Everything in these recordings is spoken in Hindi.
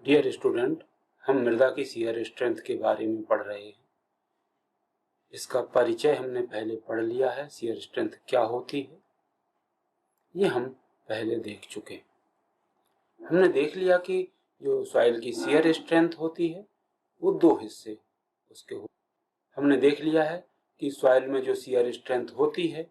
डियर स्टूडेंट, हम मृदा की शियर स्ट्रेंथ के बारे में पढ़ रहे हैं। इसका परिचय हमने पहले पढ़ लिया है। शियर स्ट्रेंथ क्या होती है ये हम पहले देख चुके हैं। हमने देख लिया कि जो सॉइल की शियर स्ट्रेंथ होती है वो दो हिस्से उसके हमने देख लिया है कि सॉइल में जो शियर स्ट्रेंथ होती है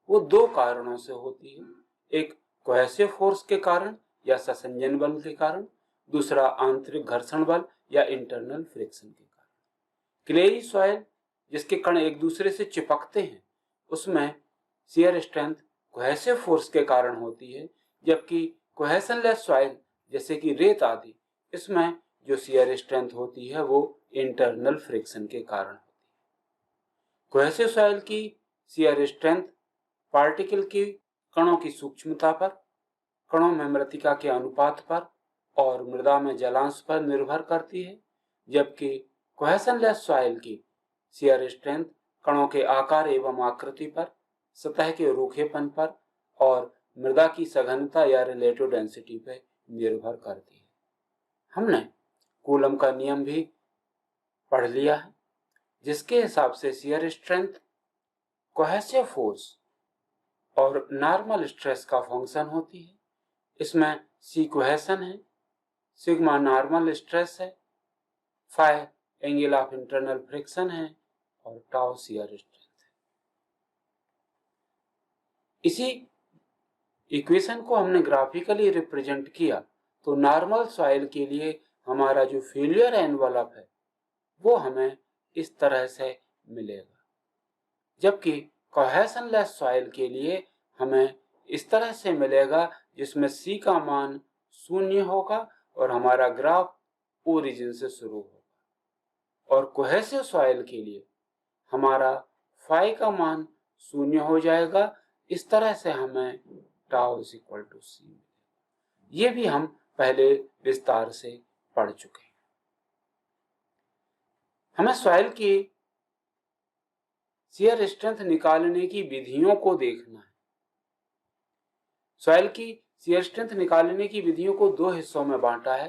वो दो कारणों से होती है। एक कोहेसिव फोर्स के कारण या संसंजन बल के कारण, दूसरा आंतरिक घर्षण बल या इंटरनल फ्रिक्शन के कारण। क्लेई सॉइल जिसके कण एक दूसरे से चिपकते हैं उसमें शियर स्ट्रेंथ कोहेसिव फोर्स के कारण होती है, जबकि कोहेशनलेस सॉइल जैसे कि रेत आदि इसमें जो शियर स्ट्रेंथ होती है वो इंटरनल फ्रिक्शन के कारण होती है। कोहेसिव सॉइल की शियर स्ट्रेंथ पार्टिकल की कणों की सूक्ष्मता पर, कणों में मृतिका के अनुपात पर और मृदा में जलांश पर निर्भर करती है, जबकि कोहेशनलेस सॉइल की शियर स्ट्रेंथ कणों के आकार एवं आकृति पर, सतह के रूखेपन पर और मृदा की सघनता या रिलेटिव डेंसिटी पर निर्भर करती है। हमने कूलम का नियम भी पढ़ लिया है, जिसके हिसाब से शियर स्ट्रेंथ कोहेसिव फोर्स और नॉर्मल स्ट्रेस का फंक्शन होती है। इसमें सी कोहेशन है, सिग्मा नॉर्मल स्ट्रेस है, phi angle of internal friction है और टाउ शियर स्ट्रेंथ है। इसी इक्वेशन को हमने ग्राफिकली रिप्रेजेंट किया तो नॉर्मल सॉइल के लिए हमारा जो फेलियर एनवलप है वो हमें इस तरह से मिलेगा, जबकि कोहेशनलेस सॉइल के लिए हमें इस तरह से मिलेगा जिसमें सी का मान 0 होगा और हमारा ग्राफ ओरिजिन से शुरू होगा। और कोहेसिव सॉइल के लिए हमारा फाई का मान 0 हो जाएगा। इस तरह से हमें टाउ इज इक्वल टू सी। ये भी हम पहले विस्तार से पढ़ चुके हैं। हमें सॉइल की शियर स्ट्रेंथ निकालने की विधियों को देखना है। सॉइल की शियर स्ट्रेंथ निकालने की विधियों को दो हिस्सों में बांटा है,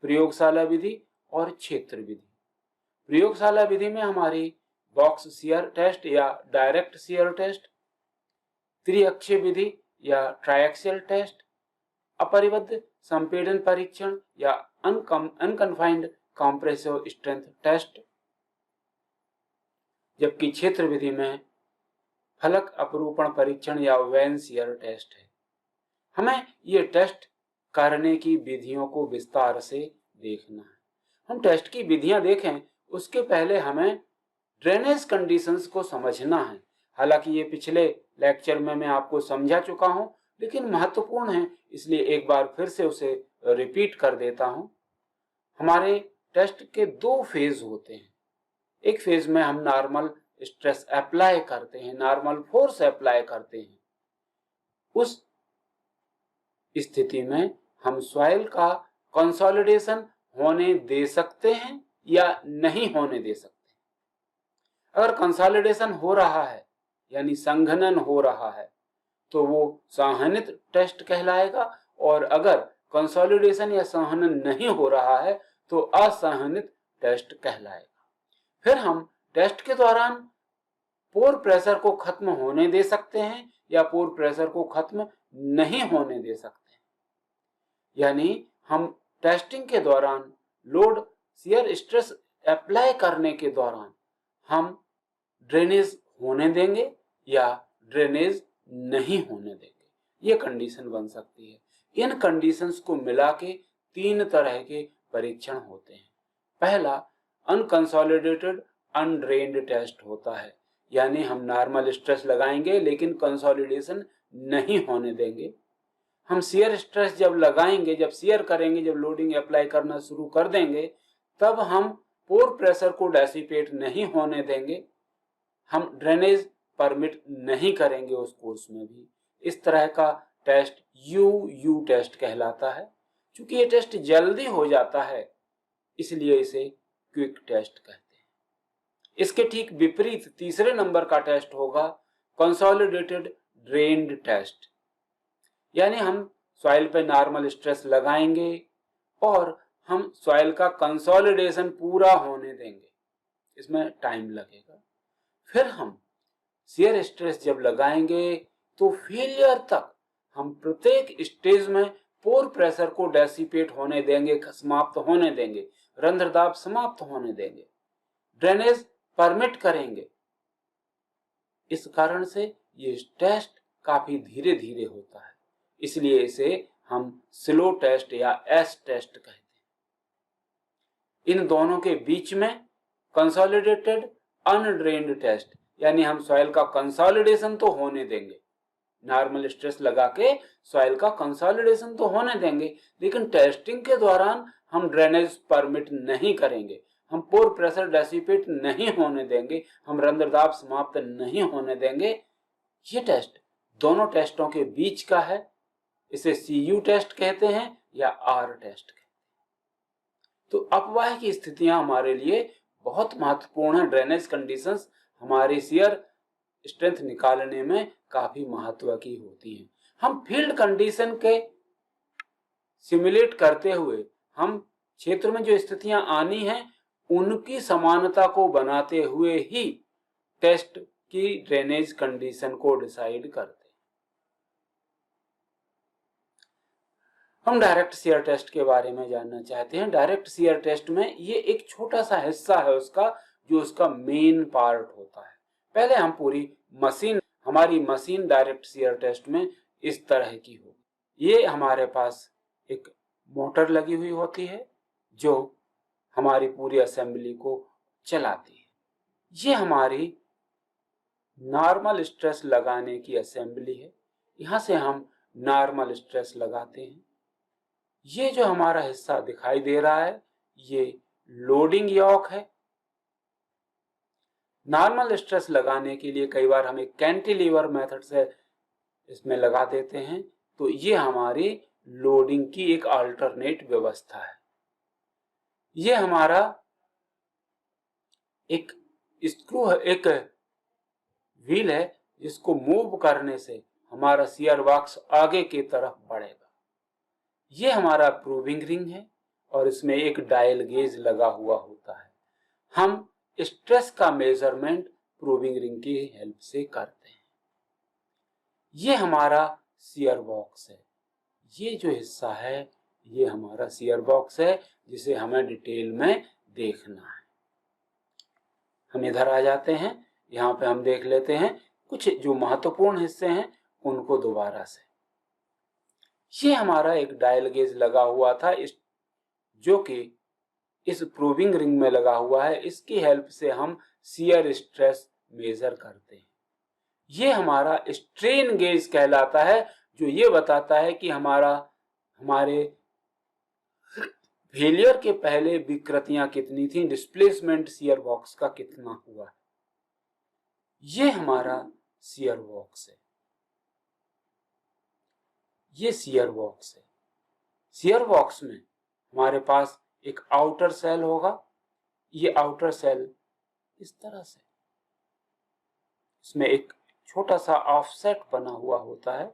प्रयोगशाला विधि और क्षेत्र विधि। प्रयोगशाला विधि में हमारी बॉक्स शियर टेस्ट या डायरेक्ट शियर टेस्ट, त्रिअक्षीय विधि या ट्राइएक्सियल टेस्ट, अपरिबद्ध संपीड़न परीक्षण या अनकन्फाइंड कंप्रेसिव स्ट्रेंथ टेस्ट, जबकि क्षेत्र विधि में फलक अपरूपण परीक्षण या वैन शियर टेस्ट है। हमें ये टेस्ट करने की विधियों को विस्तार से देखना है। हम टेस्ट की विधियां देखें उसके पहले हमें ड्रेनेज कंडीशंस को समझना है। हालांकि ये पिछले लेक्चर में मैं आपको समझा चुका हूं, लेकिन महत्वपूर्ण है इसलिए एक बार फिर से उसे रिपीट कर देता हूं। हमारे टेस्ट के दो फेज होते हैं। एक फेज में हम नॉर्मल स्ट्रेस अप्लाई करते हैं, नॉर्मल फोर्स अप्लाई करते हैं। उस स्थिति में हम सॉइल का कंसोलिडेशन होने दे सकते हैं या नहीं होने दे सकते। अगर कंसोलिडेशन हो रहा है यानी संघनन हो रहा है तो वो संहनित टेस्ट कहलाएगा, और अगर कंसोलिडेशन या संहनन नहीं हो रहा है तो असंहनित टेस्ट कहलाएगा। फिर हम टेस्ट के दौरान पोर प्रेशर को खत्म होने दे सकते हैं या पोर प्रेशर को खत्म नहीं होने दे सकते हैं। यानी हम टेस्टिंग के दौरान लोड शियर स्ट्रेस अप्लाई करने के दौरान हम ड्रेनेज होने देंगे या ड्रेनेज नहीं होने देंगे। ये कंडीशन बन सकती है। इन कंडीशंस को मिला के तीन तरह के परीक्षण होते हैं। पहला अनकंसोलिडेटेड अनड्रेन्ड टेस्ट होता है, यानी हम नॉर्मल स्ट्रेस लगाएंगे लेकिन कंसोलिडेशन नहीं होने देंगे। हम शियर स्ट्रेस जब लगाएंगे, जब शियर करेंगे, जब लोडिंग अप्लाई करना शुरू कर देंगे, तब हम पोर प्रेशर को डेसिपेट नहीं होने देंगे। हम ड्रेनेज परमिट नहीं करेंगे उस कोर्स में भी। इस तरह का टेस्ट यू टेस्ट कहलाता है। क्योंकि ये टेस्ट जल्दी हो जाता है इसलिए इसे क्विक टेस्ट कहते हैं। इसके ठीक विपरीत तीसरे नंबर का टेस्ट होगा कंसोलिडेटेड ड्रेन्ड टेस्ट। यानी हम सॉइल पे नॉर्मल स्ट्रेस लगाएंगे और हम सॉइल का कंसोलिडेशन पूरा होने देंगे, इसमें टाइम लगेगा। फिर हम शियर स्ट्रेस जब लगाएंगे तो फेलियर तक हम प्रत्येक स्टेज में पोर प्रेशर को डेसिपेट होने देंगे, समाप्त होने देंगे, रंध्रदाब समाप्त होने देंगे, ड्रेनेज परमिट करेंगे। इस कारण से ये टेस्ट काफी धीरे धीरे होता है, इसलिए इसे हम स्लो टेस्ट या एस टेस्ट कहते हैं। इन दोनों के बीच में कंसोलिडेटेड अनड्रेन्ड टेस्ट, यानी हम सॉइल का कंसोलिडेशन तो होने देंगे, नॉर्मल स्ट्रेस लगा के सॉइल का कंसोलिडेशन तो होने देंगे, लेकिन टेस्टिंग के दौरान हम ड्रेनेज परमिट नहीं करेंगे, हम पोर प्रेशर डेसिपेट नहीं होने देंगे, हम रंध्रदाब समाप्त नहीं होने देंगे। ये टेस्ट दोनों टेस्टों के बीच का है, इसे CU टेस्ट कहते हैं या R टेस्ट कहते हैं। तो अपवाह की स्थितियां हमारे लिए बहुत महत्वपूर्ण है। ड्रेनेज कंडीशंस हमारे शियर स्ट्रेंथ निकालने में काफी महत्व की होती हैं। हम फील्ड कंडीशन के सिमुलेट करते हुए हम क्षेत्र में जो स्थितियां आनी हैं उनकी समानता को बनाते हुए ही टेस्ट की ड्रेनेज कंडीशन को डिसाइड करते हैं। हम डायरेक्ट शियर टेस्ट के बारे में जानना चाहते हैं। डायरेक्ट शियर टेस्ट में ये एक छोटा सा हिस्सा है उसका, जो उसका मेन पार्ट होता है। पहले हम पूरी मशीन, हमारी मशीन डायरेक्ट शियर टेस्ट में इस तरह की हो। ये हमारे पास एक मोटर लगी हुई होती है जो हमारी पूरी असेंबली को चलाती है। ये हमारी नॉर्मल स्ट्रेस लगाने की असेंबली है। यहाँ से हम नॉर्मल स्ट्रेस लगाते हैं। ये जो हमारा हिस्सा दिखाई दे रहा है ये लोडिंग यॉक है। नॉर्मल स्ट्रेस लगाने के लिए कई बार हम एक कैंटिलीवर मेथड से इसमें लगा देते हैं, तो ये हमारी लोडिंग की एक अल्टरनेट व्यवस्था है। ये हमारा एक स्क्रू है, एक व्हील है जिसको मूव करने से हमारा शियर बॉक्स आगे की तरफ बढ़ेगा। ये हमारा प्रूविंग रिंग है और इसमें एक डायल गेज लगा हुआ होता है। हम स्ट्रेस का मेजरमेंट प्रूविंग रिंग की हेल्प से करते हैं। ये हमारा शियर बॉक्स है। ये जो हिस्सा है ये हमारा शियर बॉक्स है जिसे हमें डिटेल में देखना है। हम इधर आ जाते हैं, यहाँ पे हम देख लेते हैं कुछ जो महत्वपूर्ण हिस्से हैं उनको दोबारा से। ये हमारा एक डायल गेज लगा हुआ था जो कि इस प्रूविंग रिंग में लगा हुआ है। इसकी हेल्प से हम शियर स्ट्रेस मेजर करते हैं। ये हमारा स्ट्रेन गेज कहलाता है, जो ये बताता है कि हमारे फेलियर के पहले विकृतियां कितनी थी, डिस्प्लेसमेंट शियर बॉक्स का कितना हुआ। ये हमारा शियर बॉक्स है। ये शियर बॉक्स है। शियर बॉक्स में हमारे पास एक आउटर सेल होगा। ये आउटर सेल इस तरह से, इसमें एक छोटा सा ऑफसेट बना हुआ होता है।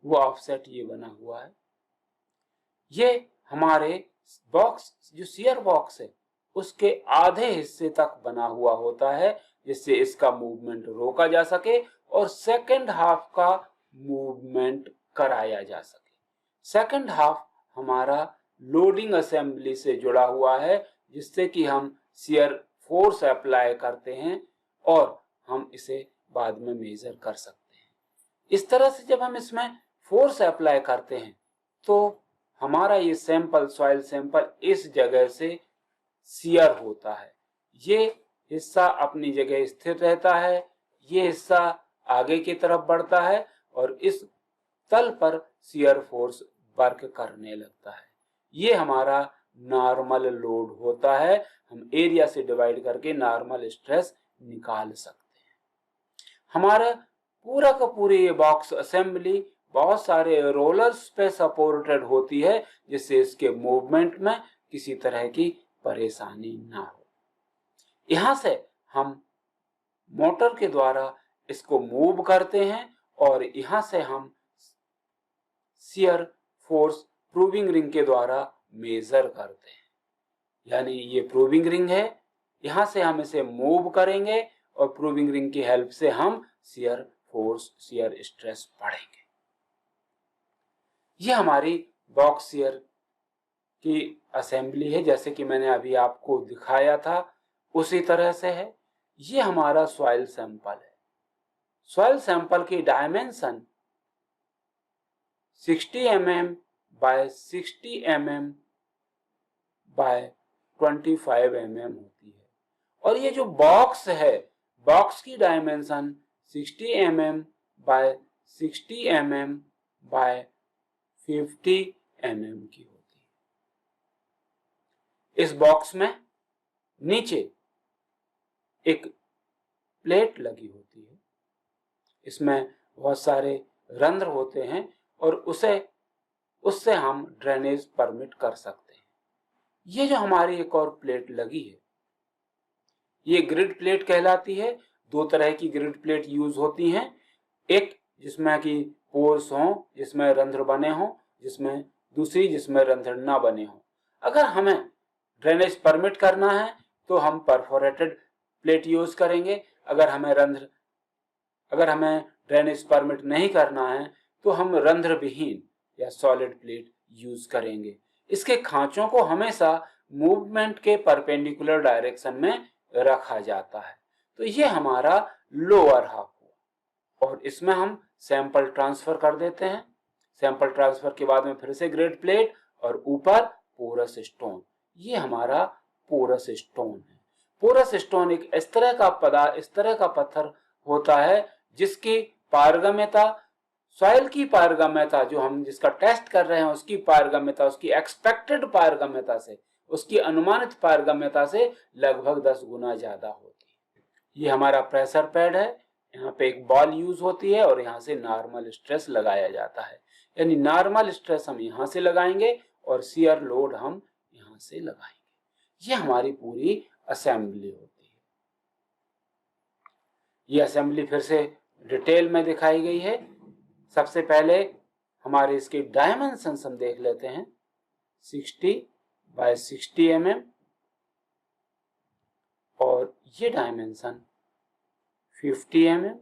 वो ऑफसेट ये बना हुआ है। ये हमारे बॉक्स, जो शियर बॉक्स है उसके आधे हिस्से तक बना हुआ होता है, जिससे इसका मूवमेंट रोका जा सके और सेकंड हाफ का मूवमेंट कराया जा सके। सेकंड हाफ हमारा लोडिंग असेंबली से जुड़ा हुआ है, जिससे कि हम शियर फोर्स अप्लाई करते हैं और हम इसे बाद में मेजर कर सकते हैं। इस तरह से जब हम इसमें फोर्स अप्लाई करते हैं तो हमारा ये सैंपल, सॉइल सैंपल इस जगह से शियर होता है। ये हिस्सा अपनी जगह स्थिर रहता है, ये हिस्सा आगे की तरफ बढ़ता है और इस तल पर शियर फोर्स वर्क करने लगता है। ये हमारा नॉर्मल लोड होता है। हम एरिया से डिवाइड करके नॉर्मल स्ट्रेस निकाल सकते हैं। हमारा पूरा का पूरी ये बॉक्स असेंबली बहुत सारे रोलर्स पे सपोर्टेड होती है, जिससे इसके मूवमेंट में किसी तरह की परेशानी ना हो। यहां से हम मोटर के द्वारा इसको मूव करते हैं और यहां से हम शियर फोर्स प्रूविंग रिंग के द्वारा मेजर करते हैं। यानी ये प्रूविंग रिंग है, यहां से हम इसे मूव करेंगे और प्रूविंग रिंग की हेल्प से हम शियर फोर्स, शियर स्ट्रेस पढ़ेंगे। ये हमारी बॉक्स शियर की असेंबली है, जैसे कि मैंने अभी आपको दिखाया था उसी तरह से है। ये हमारा सॉइल सैंपल है। सॉइल सैंपल की dimension 60 mm by 60 mm by 25 mm होती है। और ये जो बॉक्स है, बॉक्स की dimension 60 mm by 60 mm by 50 mm की होती है। इस बॉक्स में नीचे एक प्लेट लगी होती है, इसमें बहुत सारे रंध्र होते हैं और उससे हम ड्रेनेज परमिट कर सकते हैं। ये जो हमारी एक और प्लेट लगी है, ये ग्रिड प्लेट कहलाती है। दो तरह की ग्रिड प्लेट यूज होती हैं, एक जिसमें कि पोर्स हों, जिसमें रंध्र बने हों, जिसमें दूसरी जिसमें रंध्र ना बने हों। अगर हमें ड्रेनेज परमिट करना है तो हम परफोरेटेड प्लेट यूज करेंगे। अगर हमें ड्रेनेज परमिट नहीं करना है तो हम रंध्र विहीन या सॉलिड प्लेट यूज करेंगे। इसके खांचों को हमेशा मूवमेंट के परपेंडिकुलर डायरेक्शन में रखा जाता है। तो ये हमारा लोअर हाफ हुआ और इसमें हम सैंपल ट्रांसफर कर देते हैं। सैंपल ट्रांसफर के बाद में फिर से ग्रेड प्लेट और ऊपर पोरस स्टोन। ये हमारा पोरस स्टोन है। पोरस स्टोन एक इस तरह का पत्थर होता है जिसकी पारगम्यता, सॉइल की पारगम्यता, जो हम जिसका टेस्ट कर रहे हैं उसकी पारगम्यता, उसकी एक्सपेक्टेड पारगम्यता से, उसकी अनुमानित पारगम्यता से लगभग 10 गुना ज्यादा होती है। ये हमारा प्रेशर पैड है, यहाँ पे एक बॉल यूज होती है और यहाँ से नॉर्मल स्ट्रेस लगाया जाता है। यानी नॉर्मल स्ट्रेस हम यहाँ से लगाएंगे और शियर लोड हम यहाँ से लगाएंगे। ये हमारी पूरी असेंबली होती है। ये असेंबली फिर से डिटेल में दिखाई गई है। सबसे पहले हमारे इसके डायमेंशंस हम देख लेते हैं। 60 बाय 60 mm और ये डायमेंशन 50 mm।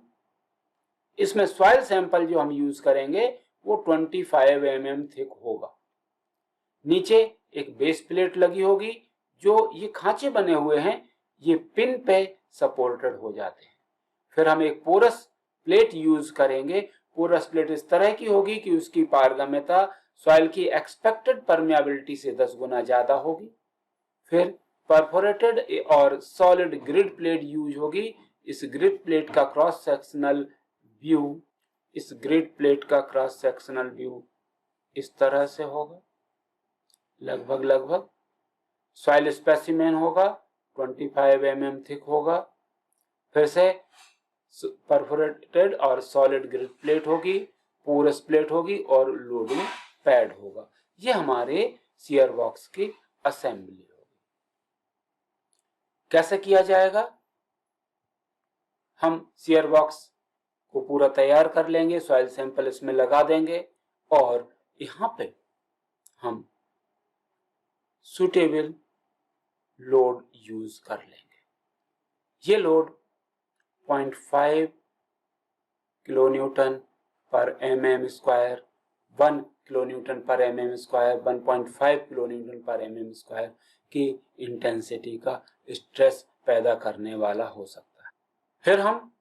इसमें सॉइल सैंपल जो हम यूज करेंगे वो 25 mm थिक होगा। नीचे एक बेस प्लेट लगी होगी, जो ये खांचे बने हुए हैं ये पिन पे सपोर्टेड हो जाते हैं। फिर हम एक पोरस प्लेट यूज करेंगे। पोरस प्लेट इस तरह की होगी कि उसकी पारगम्यता सॉइल की एक्सपेक्टेड परमेबिलिटी से 10 गुना ज्यादा होगी। फिर परफोरेटेड और सॉलिड ग्रिड प्लेट यूज होगी। इस ग्रिड प्लेट का क्रॉस सेक्शनल व्यू इस तरह से होगा, लगभग सॉइल स्पेसिमेन होगा, 25 mm थिक होगा। फिर से परफोरेटेड और सॉलिड ग्रिड प्लेट होगी, पोरस प्लेट होगी और लोडिंग पैड होगा। ये हमारे शियर बॉक्स की असेंबली होगी। कैसे किया जाएगा? हम शियर बॉक्स को पूरा तैयार कर लेंगे, सॉइल सैंपल इसमें लगा देंगे और यहां पे हम सुटेबल लोड यूज कर लेंगे। ये लोड 0.5 किलोन्यूटन पर mm स्क्वायर, 1 किलोन्यूटन पर mm स्क्वायर, 1.5 किलोन्यूटन पर mm स्क्वायर की इंटेंसिटी का स्ट्रेस पैदा करने वाला हो सकता है। फिर हम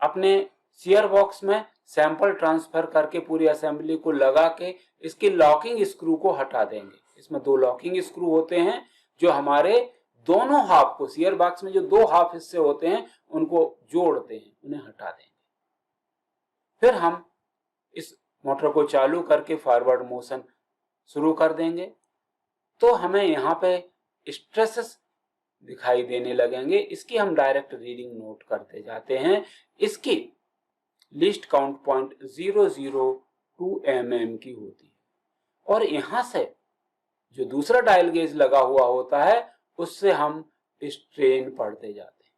अपने शियर बॉक्स में सैंपल ट्रांसफर करके पूरी असेंबली को लगा के इसकी लॉकिंग स्क्रू को हटा देंगे। इसमें 2 लॉकिंग स्क्रू होते हैं जो हमारे दोनों हाफ को, शियर बॉक्स में जो 2 हाफ हिस्से होते हैं उनको जोड़ते हैं, उन्हें हटा देंगे। फिर हम इस मोटर को चालू करके फॉरवर्ड मोशन शुरू कर देंगे तो हमें यहाँ पे स्ट्रेसेस दिखाई देने लगेंगे। इसकी हम डायरेक्ट रीडिंग नोट करते जाते हैं। इसकी लीस्ट काउंट पॉइंट 002 mm की होती है और यहां से जो दूसरा डायल गेज लगा हुआ होता है उससे हम स्ट्रेन पढ़ते जाते हैं।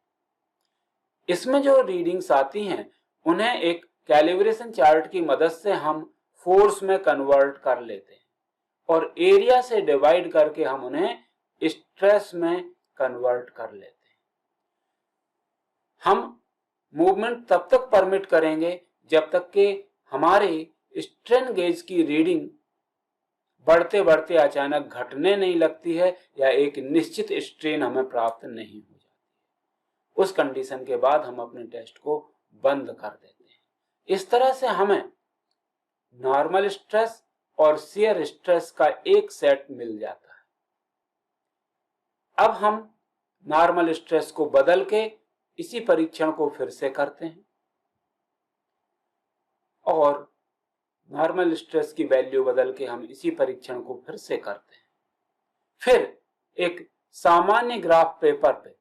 इसमें जो रीडिंग्स आती हैं उन्हें एक कैलिब्रेशन चार्ट की मदद से हम फोर्स में कन्वर्ट कर लेते हैं और एरिया से डिवाइड करके हम उन्हें स्ट्रेस में कन्वर्ट कर लेते हैं। हम मूवमेंट तब तक परमिट करेंगे जब तक कि हमारे स्ट्रेन गेज की रीडिंग बढ़ते बढ़ते अचानक घटने नहीं लगती है या एक निश्चित स्ट्रेन हमें प्राप्त नहीं हो जाती। उस कंडीशन के बाद हम अपने टेस्ट को बंद कर देते हैं। इस तरह से हमें नॉर्मल स्ट्रेस और शियर स्ट्रेस का एक सेट मिल जाता है। अब हम नॉर्मल स्ट्रेस को बदल के इसी परीक्षण को फिर से करते हैं और नॉर्मल स्ट्रेस की वैल्यू बदल के हम इसी परीक्षण को फिर से करते हैं। फिर एक सामान्य ग्राफ पेपर पे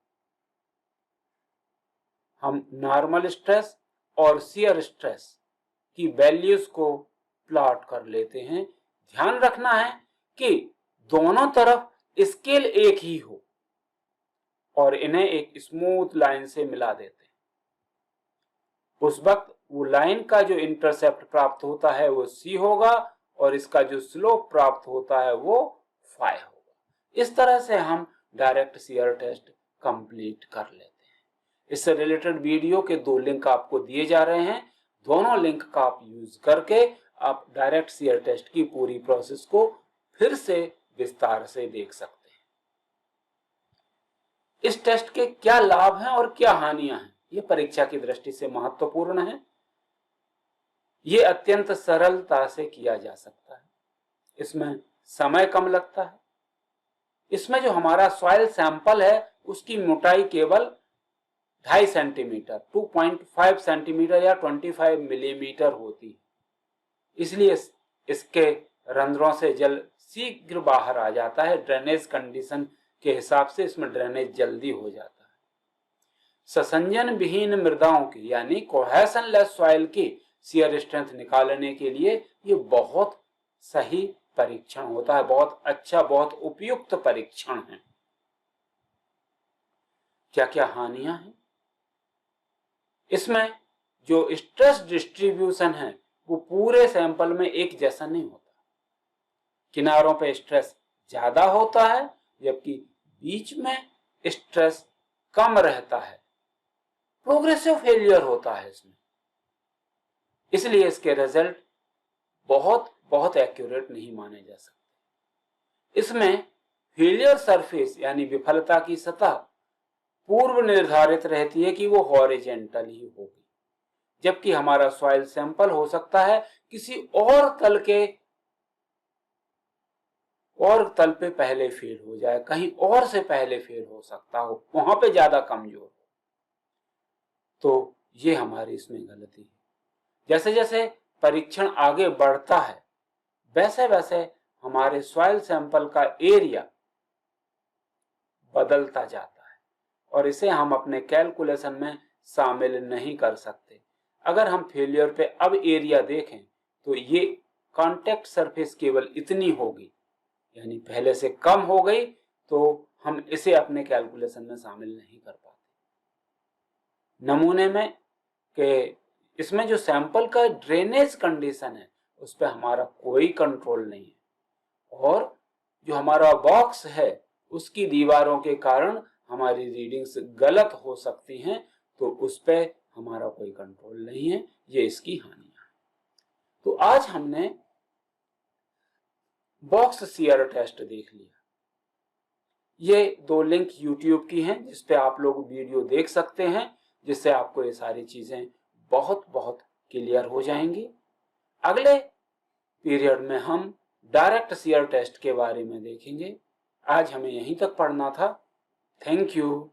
हम नॉर्मल स्ट्रेस और शियर स्ट्रेस की वैल्यूज को प्लॉट कर लेते हैं। ध्यान रखना है कि दोनों तरफ स्केल एक ही हो और इन्हें एक स्मूथ लाइन से मिला देते हैं। उस वक्त वो लाइन का जो इंटरसेप्ट प्राप्त होता है वो c होगा और इसका जो स्लोप प्राप्त होता है वो phi होगा। इस तरह से हम डायरेक्ट शियर टेस्ट कंप्लीट कर लेते हैं। इससे रिलेटेड वीडियो के 2 लिंक आपको दिए जा रहे हैं। दोनों लिंक का आप यूज करके आप डायरेक्ट शियर टेस्ट की पूरी प्रोसेस को फिर से विस्तार से देख सकते हैं। इस टेस्ट के क्या लाभ हैं और क्या हानियां हैं, ये परीक्षा की दृष्टि से महत्वपूर्ण है। ये अत्यंत सरलता से किया जा सकता है। इसमें समय कम लगता है। इसमें जो हमारा सॉइल सैंपल है उसकी मोटाई केवल 2.5 सेंटीमीटर 2.5 सेंटीमीटर या 25 मिलीमीटर होती है। इसलिए इसके रंध्रों से जल शीघ्र बाहर आ जाता है। ड्रेनेज कंडीशन के हिसाब से इसमें ड्रेनेज जल्दी हो जाता है। ससंजन विहीन मृदाओं की यानी कोहेशनलेस सॉइल की शियर स्ट्रेंथ निकालने के लिए ये बहुत सही परीक्षण होता है। बहुत अच्छा, बहुत उपयुक्त परीक्षण है। क्या क्या हानियां हैं? इसमें जो स्ट्रेस डिस्ट्रीब्यूशन है वो पूरे सैंपल में एक जैसा नहीं होता। किनारों पे स्ट्रेस ज्यादा होता है जबकि बीच में स्ट्रेस कम रहता है। प्रोग्रेसिव फेलियर होता है इसमें, इसलिए इसके रिजल्ट बहुत बहुत एक्यूरेट नहीं माने जा सकते। इसमें फेलियर सरफेस यानी विफलता की सतह पूर्व निर्धारित रहती है कि वो हॉरिजेंटल ही होगी, जबकि हमारा सॉइल सैंपल हो सकता है किसी और तल पे पहले फेल हो जाए, कहीं और से पहले फेल हो सकता हो, वहां पे ज्यादा कमजोर हो। तो ये हमारी इसमें गलती है। जैसे जैसे परीक्षण आगे बढ़ता है वैसे वैसे हमारे सॉइल सैंपल का एरिया बदलता जाता है और इसे हम अपने कैलकुलेशन में शामिल नहीं कर सकते। अगर हम फेलियर पे अब एरिया देखें तो ये कांटेक्ट सरफेस केवल इतनी होगी, यानी पहले से कम हो गई, तो हम इसे अपने कैलकुलेशन में शामिल नहीं कर पाते। नमूने में के इसमें जो सैंपल का ड्रेनेज कंडीशन है उस पर हमारा कोई कंट्रोल नहीं है और जो हमारा बॉक्स है उसकी दीवारों के कारण हमारी रीडिंग्स गलत हो सकती हैं, तो उस पर हमारा कोई कंट्रोल नहीं है। ये इसकी हानियां हैं। तो आज हमने बॉक्स शियर टेस्ट देख लिया। ये 2 लिंक YouTube की हैं जिस पे आप लोग वीडियो देख सकते हैं, जिससे आपको ये सारी चीजें बहुत बहुत क्लियर हो जाएंगी। अगले पीरियड में हम डायरेक्ट शियर टेस्ट के बारे में देखेंगे। आज हमें यहीं तक पढ़ना था। Thank you.